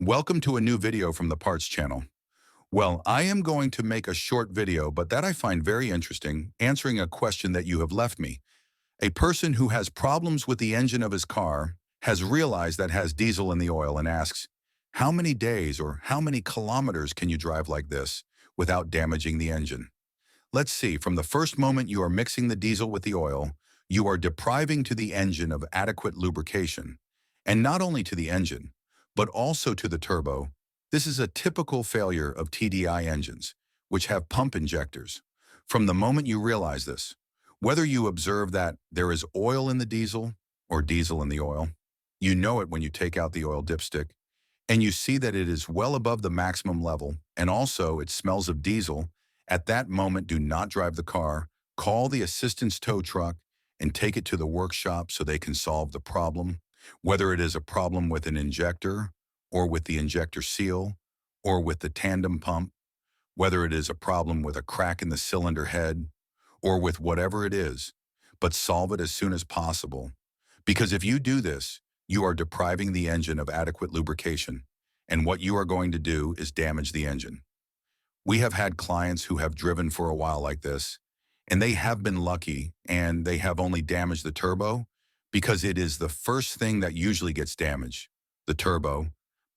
Welcome to a new video from the Parts channel. Well, I am going to make a short video, but that I find very interesting, answering a question that you have left me. A person who has problems with the engine of his car has realized that has diesel in the oil and asks, how many days or how many kilometers can you drive like this without damaging the engine? Let's see, from the first moment you are mixing the diesel with the oil, you are depriving to the engine of adequate lubrication. And not only to the engine, but also to the turbo. This is a typical failure of TDI engines, which have pump injectors. From the moment you realize this, whether you observe that there is oil in the diesel or diesel in the oil, you know it when you take out the oil dipstick, and you see that it is well above the maximum level, and also it smells of diesel. At that moment, do not drive the car, call the assistance tow truck, and take it to the workshop so they can solve the problem, whether it is a problem with an injector, or with the injector seal, or with the tandem pump, whether it is a problem with a crack in the cylinder head, or with whatever it is, but solve it as soon as possible. Because if you do this, you are depriving the engine of adequate lubrication, and what you are going to do is damage the engine. We have had clients who have driven for a while like this, and they have been lucky, and they have only damaged the turbo because it is the first thing that usually gets damaged, the turbo,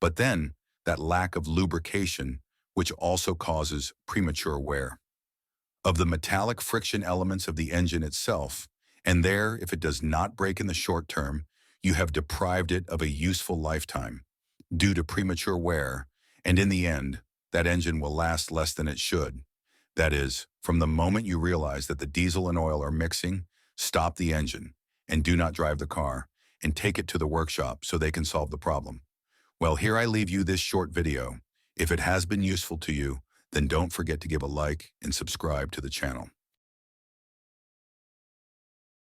but then that lack of lubrication, which also causes premature wear of the metallic friction elements of the engine itself. And there, if it does not break in the short term, you have deprived it of a useful lifetime due to premature wear, and in the end, that engine will last less than it should. That is, from the moment you realize that the diesel and oil are mixing, stop the engine and do not drive the car, and take it to the workshop so they can solve the problem. Well, here I leave you this short video. If it has been useful to you, then don't forget to give a like and subscribe to the channel.